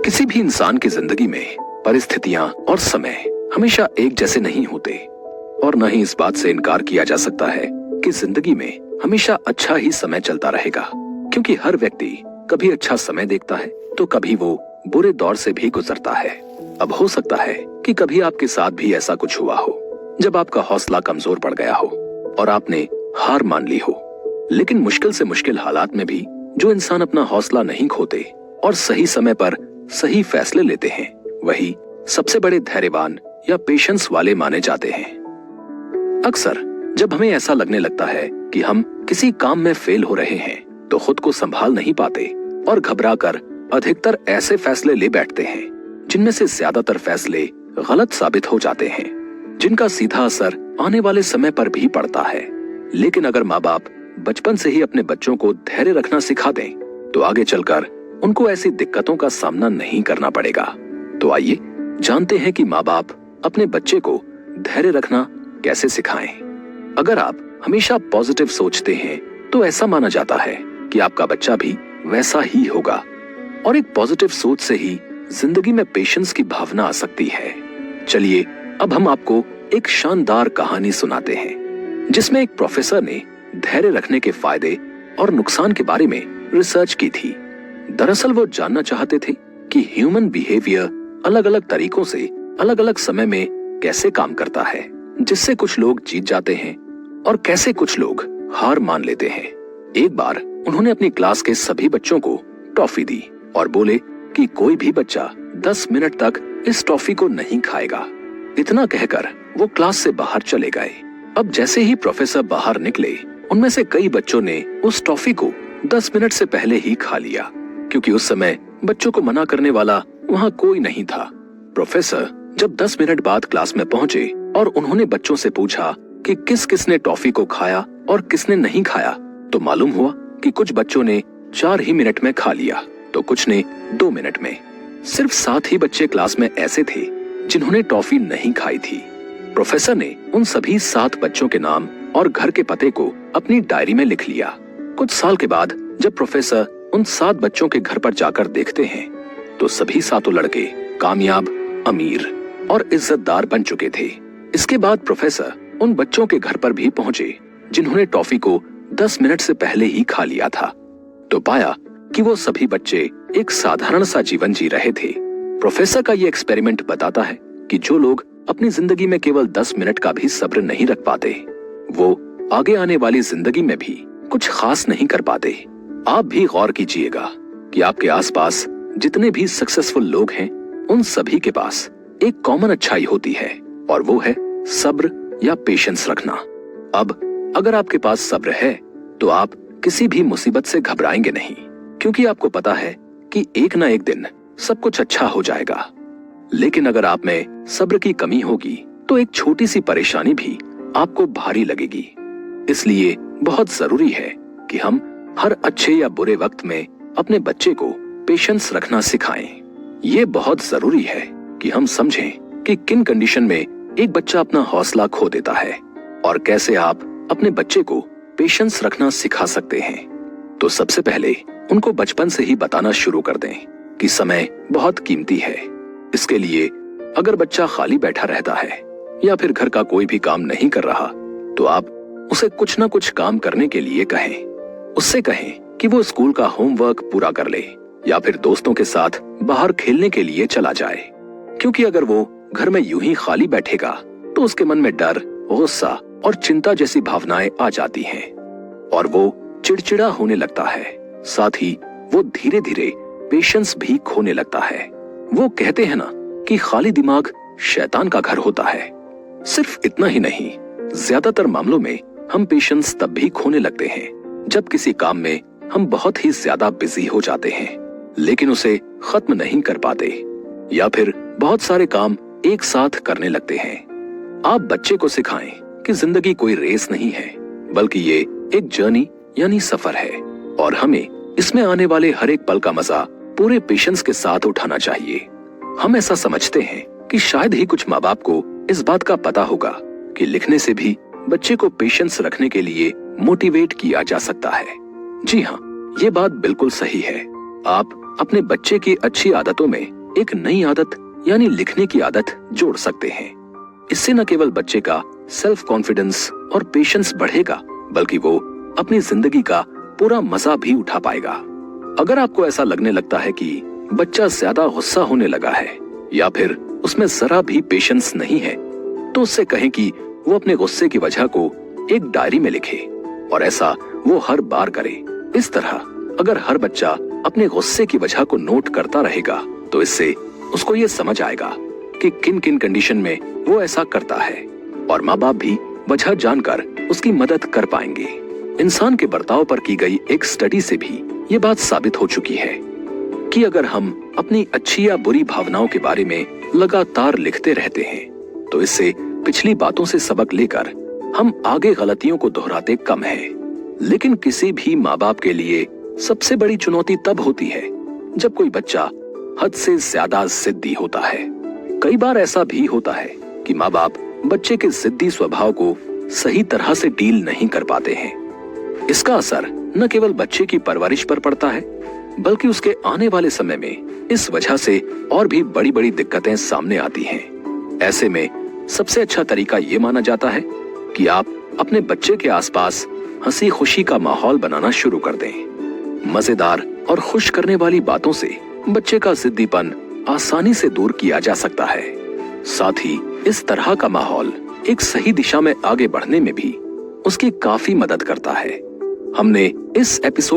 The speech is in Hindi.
किसी भी इंसान की जिंदगी में परिस्थितियां और समय हमेशा एक जैसे नहीं होते और न ही इस बात से इनकार किया जा सकता है कि जिंदगी में हमेशा अच्छा ही समय चलता रहेगा, क्योंकि हर व्यक्ति कभी अच्छा समय देखता है तो कभी वो बुरे दौर से भी गुजरता है। अब हो सकता है कि कभी आपके साथ भी ऐसा कुछ हुआ हो जब आपका हौसला कमजोर पड़ गया हो और आपने हार मान ली हो। लेकिन मुश्किल से मुश्किल हालात में भी जो इंसान अपना हौसला नहीं खोते और सही समय पर सही फैसले लेते हैं, वही सबसे बड़े धैर्यवान या पेशेंस वाले माने जाते हैं। अक्सर जब हमें ऐसा लगने लगता है कि हम किसी काम में फेल हो रहे हैं तो खुद को संभाल नहीं पाते और घबराकर अधिकतर ऐसे फैसले ले बैठते हैं जिनमें से ज्यादातर फैसले गलत साबित हो जाते हैं, जिनका सीधा असर आने वाले समय पर भी पड़ता है। लेकिन अगर माँ बाप बचपन से ही अपने बच्चों को धैर्य रखना सिखा दें तो आगे चलकर उनको ऐसी दिक्कतों का सामना नहीं करना पड़ेगा। तो आइए जानते हैं कि माँ बाप अपने बच्चे को धैर्य रखना कैसे सिखाएं। अगर आप हमेशा पॉजिटिव सोचते हैं तो ऐसा माना जाता है कि आपका बच्चा भी वैसा ही होगा, और एक पॉजिटिव सोच से ही जिंदगी में पेशेंस की भावना आ सकती है। चलिए अब हम आपको एक शानदार कहानी सुनाते हैं जिसमें एक प्रोफेसर ने धैर्य रखने के फायदे और नुकसान के बारे में रिसर्च की थी। दरअसल वो जानना चाहते थे कि ह्यूमन बिहेवियर अलग अलग तरीकों से अलग अलग समय में कैसे काम करता है, जिससे कुछ लोग जीत जाते हैं और कैसे कुछ लोग हार मान लेते हैं। एक बार उन्होंने अपनी क्लास के सभी बच्चों को टॉफी दी और बोले कि कोई भी बच्चा 10 मिनट तक इस टॉफी को नहीं खाएगा। इतना कहकर वो क्लास से बाहर चले गए। अब जैसे ही प्रोफेसर बाहर निकले, उनमें से कई बच्चों ने उस टॉफी को 10 मिनट से पहले ही खा लिया, क्योंकि उस समय बच्चों को मना करने वाला वहाँ कोई नहीं था। प्रोफेसर जब 10 मिनट बाद क्लास में पहुंचे और उन्होंने बच्चों से पूछा कि किस किसने टॉफी को खाया और किसने नहीं खाया, तो मालूम हुआ कि कुछ बच्चों ने 4 ही मिनट में खा लिया तो कुछ ने 2 मिनट में। सिर्फ 7 ही बच्चे क्लास में ऐसे थे जिन्होंने टॉफी नहीं खाई थी। प्रोफेसर ने उन सभी 7 बच्चों के नाम और घर के पते को अपनी डायरी में लिख लिया। कुछ साल के बाद जब प्रोफेसर उन 7 बच्चों के घर पर जाकर देखते हैं तो सभी 7 लड़के कामयाब, अमीर और इज्जतदार बन चुके थे। इसके बाद प्रोफेसर उन बच्चों के घर पर भी पहुंचे जिन्होंने टॉफी को 10 मिनट से पहले ही खा लिया था, तो पाया कि वो सभी बच्चे एक साधारण सा जीवन जी रहे थे। प्रोफेसर का ये एक्सपेरिमेंट बताता है कि जो लोग अपनी जिंदगी में केवल 10 मिनट का भी सब्र नहीं रख पाते, वो आगे आने वाली जिंदगी में भी कुछ खास नहीं कर पाते। आप भी गौर कीजिएगा कि आपके आसपास जितने भी सक्सेसफुल लोग हैं, उन सभी के पास एक कॉमन अच्छाई होती है, और वो है सब्र या पेशेंस रखना। अब अगर आपके पास सब्र है तो आप किसी भी मुसीबत से घबराएंगे नहीं, क्योंकि आपको पता है कि एक ना एक दिन सब कुछ अच्छा हो जाएगा। लेकिन अगर आप में सब्र की कमी होगी तो एक छोटी सी परेशानी भी आपको भारी लगेगी। इसलिए बहुत जरूरी है कि हम हर अच्छे या बुरे वक्त में अपने बच्चे को पेशेंस रखना सिखाएं। ये बहुत जरूरी है कि हम समझें कि किन कंडीशन में एक बच्चा अपना हौसला खो देता है और कैसे आप अपने बच्चे को पेशेंस रखना सिखा सकते हैं। तो सबसे पहले उनको बचपन से ही बताना शुरू कर दें कि समय बहुत कीमती है। इसके लिए अगर बच्चा खाली बैठा रहता है या फिर घर का कोई भी काम नहीं कर रहा तो आप उसे कुछ ना कुछ काम करने के लिए कहें। उससे कहें कि वो स्कूल का होमवर्क पूरा कर ले या फिर दोस्तों के साथ बाहर खेलने के लिए चला जाए, क्योंकि अगर वो घर में यूं ही खाली बैठेगा तो उसके मन में डर, गुस्सा और चिंता जैसी भावनाएं आ जाती हैं और वो चिड़चिड़ा होने लगता है। साथ ही वो धीरे धीरे पेशेंस भी खोने लगता है। वो कहते हैं ना कि खाली दिमाग शैतान का घर होता है। सिर्फ इतना ही नहीं, ज्यादातर मामलों में हम पेशेंस तब भी खोने लगते हैं जब किसी काम में हम बहुत ही ज्यादा बिजी हो जाते हैं लेकिन उसे खत्म नहीं कर पाते, या फिर बहुत सारे काम एक साथ करने लगते हैं। आप बच्चे को सिखाएं कि जिंदगी कोई रेस नहीं है, बल्कि ये एक जर्नी यानी सफर है, और हमें इसमें आने वाले हर एक पल का मजा पूरे पेशेंस के साथ उठाना चाहिए। हम ऐसा समझते हैं कि शायद ही कुछ माँ बाप को इस बात का पता होगा कि लिखने से भी बच्चे को पेशेंस रखने के लिए मोटिवेट किया जा सकता है। जी हाँ, ये बात बिल्कुल सही है। आप अपने बच्चे की अच्छी आदतों में एक नई आदत यानी लिखने की आदत जोड़ सकते हैं। इससे न केवल बच्चे का सेल्फ कॉन्फिडेंस और पेशेंस बढ़ेगा, बल्कि वो अपनी जिंदगी का पूरा मजा भी उठा पाएगा। अगर आपको ऐसा लगने लगता है कि बच्चा ज्यादा गुस्सा होने लगा है या फिर उसमें जरा भी पेशेंस नहीं है, तो उससे कहें कि वो अपने गुस्से की वजह को एक डायरी में लिखे और ऐसा वो हर बार करे। इस तरह अगर हर बच्चा अपने गुस्से की वजह को नोट करता रहेगा तो इससे उसको ये समझ आएगा कि किन किन कंडीशन में वो ऐसा करता है और माँ बाप भी वजह जानकर उसकी मदद कर पाएंगे। इंसान के बर्ताव पर की गई एक स्टडी से भी ये बात साबित हो चुकी है कि अगर हम अपनी अच्छी या बुरी भावनाओं के बारे में लगातार लिखते रहते हैं तो इससे पिछली बातों से सबक लेकर हम आगे गलतियों को दोहराते कम हैं। लेकिन किसी भी माँ बाप के लिए सबसे बड़ी चुनौती तब होती है जब कोई बच्चा हद से ज्यादा जिद्दी होता है। कई बार ऐसा भी होता है कि माँ बाप बच्चे के जिद्दी स्वभाव को सही तरह से डील नहीं कर पाते हैं। इसका असर न केवल बच्चे की परवरिश पर पड़ता है, बल्कि उसके आने वाले समय में इस वजह से और भी बड़ी बड़ी दिक्कतें सामने आती हैं। ऐसे में सबसे अच्छा तरीका ये माना जाता है कि आप अपने बच्चे के आसपास हंसी खुशी का माहौल बनाना शुरू कर दें। मजेदार और खुश करने वाली बातों से बच्चे का जिद्दीपन आसानी से दूर किया जा सकता है। साथ ही इस तरह का माहौल एक सही दिशा में आगे बढ़ने में भी उसकी काफी मदद करता है। हमने इस एपिसोड